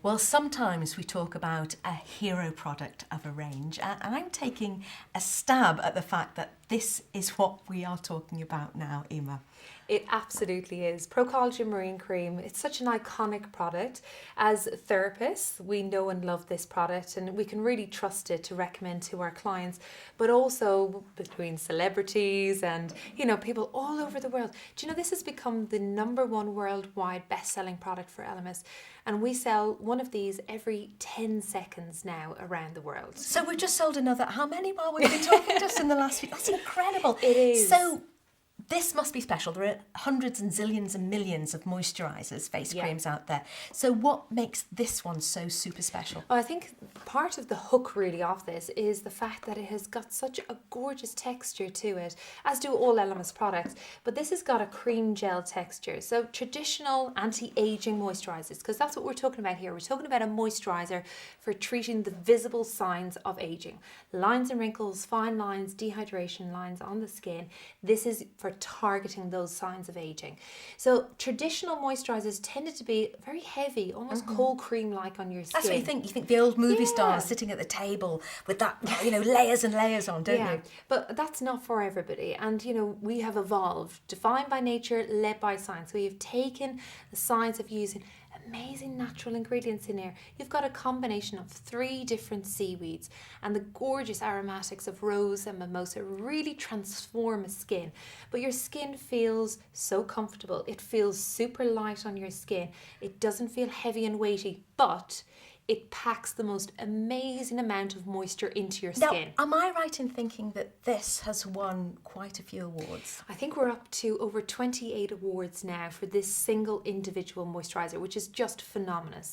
Well, sometimes we talk about a hero product of a range, and I'm taking a stab at the fact that this is what we are talking about now, Emma. It absolutely is. Pro-Collagen Marine Cream, it's such an iconic product. As therapists, we know and love this product and we can really trust it to recommend to our clients, but also between celebrities and, people all over the world. Do you know, this has become the #1 worldwide best-selling product for Elemis, and we sell one of these every 10 seconds now around the world. So we've just sold another, how many while we've been talking just in the last week? That's incredible. It is. So this must be special. There are hundreds and zillions and millions of moisturisers, face creams out there. So what makes this one so super special? Well, I think part of the hook really of this is the fact that it has got such a gorgeous texture to it, as do all Elemis products, but this has got a cream gel texture. So traditional anti-aging moisturisers, because that's what we're talking about here. We're talking about a moisturiser for treating the visible signs of aging. Lines and wrinkles, fine lines, dehydration lines on the skin. This is for targeting those signs of aging. So traditional moisturisers tended to be very heavy, almost cold cream-like on your skin. That's what you think. You think the old movie stars sitting at the table with that, layers and layers on, don't you? But that's not for everybody. And, we have evolved, defined by nature, led by science. We have taken the science of using amazing natural ingredients in here. You've got a combination of 3 different seaweeds, and the gorgeous aromatics of rose and mimosa really transform a skin. But your skin feels so comfortable. It feels super light on your skin. It doesn't feel heavy and weighty, but it packs the most amazing amount of moisture into your skin. Now, am I right in thinking that this has won quite a few awards? I think we're up to over 28 awards now for this single individual moisturiser, which is just phenomenal.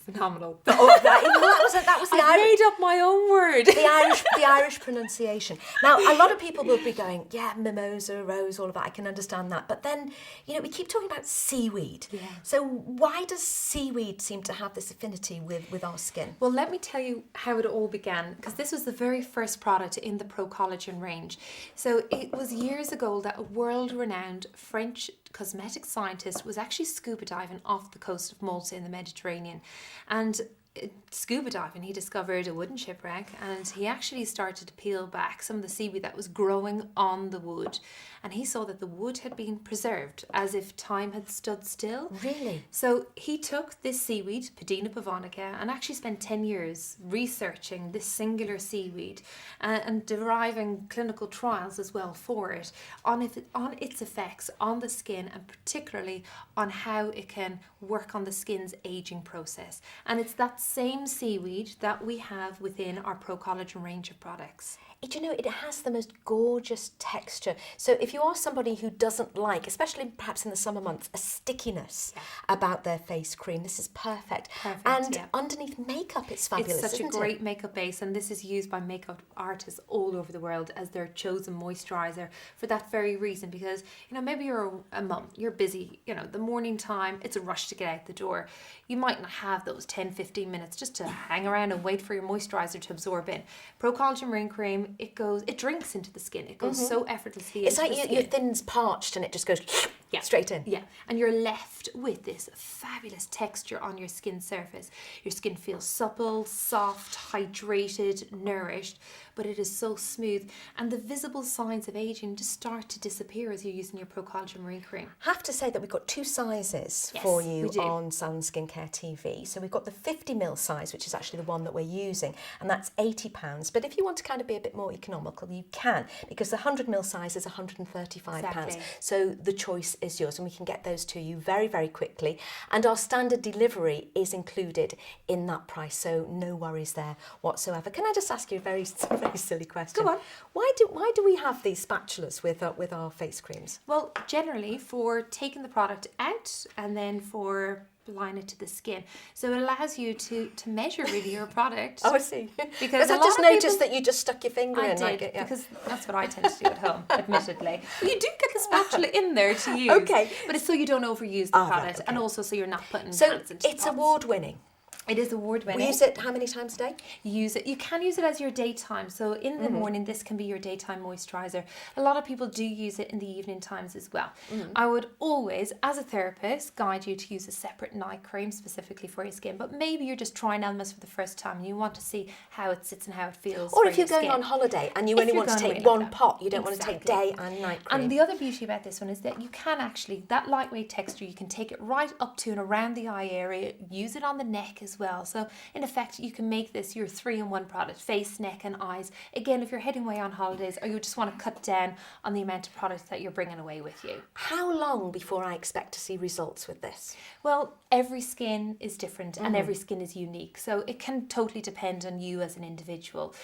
Oh, that was the I made up my own word. The Irish pronunciation. Now, a lot of people will be going, mimosa, rose, all of that. I can understand that. But then, we keep talking about seaweed. Yeah. So why does seaweed seem to have this affinity with our skin? Well, let me tell you how it all began, because this was the very first product in the Pro-Collagen range. So it was years ago that a world-renowned French cosmetic scientist was actually scuba diving off the coast of Malta in the Mediterranean. And scuba diving, he discovered a wooden shipwreck, and he actually started to peel back some of the seaweed that was growing on the wood, and he saw that the wood had been preserved as if time had stood still. Really? So he took this seaweed, Pedina pavonica, and actually spent 10 years researching this singular seaweed and deriving clinical trials as well for it on its effects on the skin, and particularly on how it can work on the skin's aging process. And it's that same seaweed that we have within our Pro-Collagen range of products. It has the most gorgeous texture. So if you are somebody who doesn't like, especially perhaps in the summer months, a stickiness about their face cream, this is perfect. And underneath makeup, it's fabulous. It's such a great makeup base, and this is used by makeup artists all over the world as their chosen moisturiser for that very reason. Because, maybe you're a mum, you're busy, the morning time, it's a rush to get out the door. You might not have those 10-15 minutes just to hang around and wait for your moisturiser to absorb in. Pro-Collagen Marine Cream, it drinks into the skin. It goes so effortlessly it's into like the skin. your thin's parched and it just goes straight in. Yeah, and you're left with this fabulous texture on your skin surface. Your skin feels supple, soft, hydrated, nourished, but it is so smooth. And the visible signs of aging just start to disappear as you're using your Pro-Collagen Marine Cream. I have to say that we've got 2 sizes for you on SalonSkincare TV. So we've got the 50ml size, which is actually the one that we're using, and that's £80. But if you want to kind of be a bit more economical, you can, because the 100ml size is £135. Exactly. So the choice is yours, and we can get those to you very, very quickly. And our standard delivery is included in that price, so no worries there whatsoever. Can I just ask you a very, very silly question? Go on. Why do we have these spatulas with our face creams? Well, generally for taking the product out and then for applying it to the skin. So it allows you to measure really your product. Oh, I see. Because I just noticed that you just stuck your finger in. Because that's what I tend to do at home, admittedly. But you do get the spatula in there to use. Okay. But it's so you don't overuse the product, and also so you're not putting hands into it's pots. award-winning. It is award-winning. We use it how many times a day? You can use it as your daytime. So in the morning, this can be your daytime moisturizer. A lot of people do use it in the evening times as well. I would always, as a therapist, guide you to use a separate night cream specifically for your skin. But maybe you're just trying Elemis for the first time and you want to see how it sits and how it feels. Or if you're going on holiday and you only want to take one pot, you don't want to take day and night cream. And the other beauty about this one is that you can actually, that lightweight texture, you can take it right up to and around the eye area, use it on the neck as well. So in effect, you can make this your 3-in-1 product, face, neck and eyes. Again, if you're heading away on holidays or you just want to cut down on the amount of product that you're bringing away with you. How long before I expect to see results with this? Well, every skin is different and every skin is unique. So it can totally depend on you as an individual.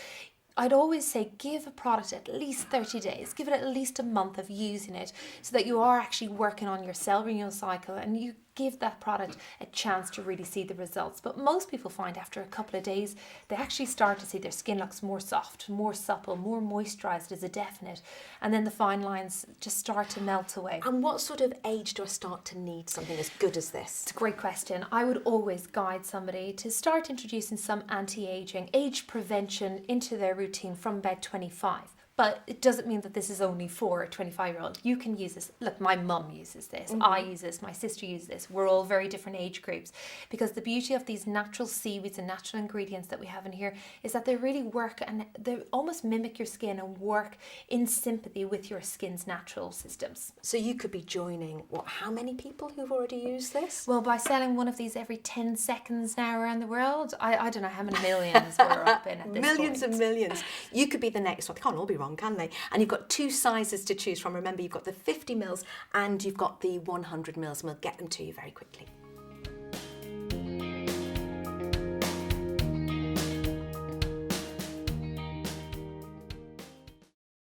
I'd always say give a product at least 30 days, give it at least a month of using it so that you are actually working on your cell renewal cycle and you give that product a chance to really see the results. But most people find after a couple of days, they actually start to see their skin looks more soft, more supple, more moisturized as a definite. And then the fine lines just start to melt away. And what sort of age do I start to need something as good as this? It's a great question. I would always guide somebody to start introducing some anti-aging, age prevention into their routine from about 25. But it doesn't mean that this is only for a 25-year-old. You can use this. Look, my mum uses this. I use this. My sister uses this. We're all very different age groups. Because the beauty of these natural seaweeds and natural ingredients that we have in here is that they really work and they almost mimic your skin and work in sympathy with your skin's natural systems. So you could be joining, how many people who've already used this? Well, by selling one of these every 10 seconds now around the world, I don't know how many millions we're up in at this Millions point. and millions. You could be the next one. They can't all be wrong, can they? And you've got 2 sizes to choose from. Remember, you've got the 50 mils and you've got the 100 mils, and we'll get them to you very quickly.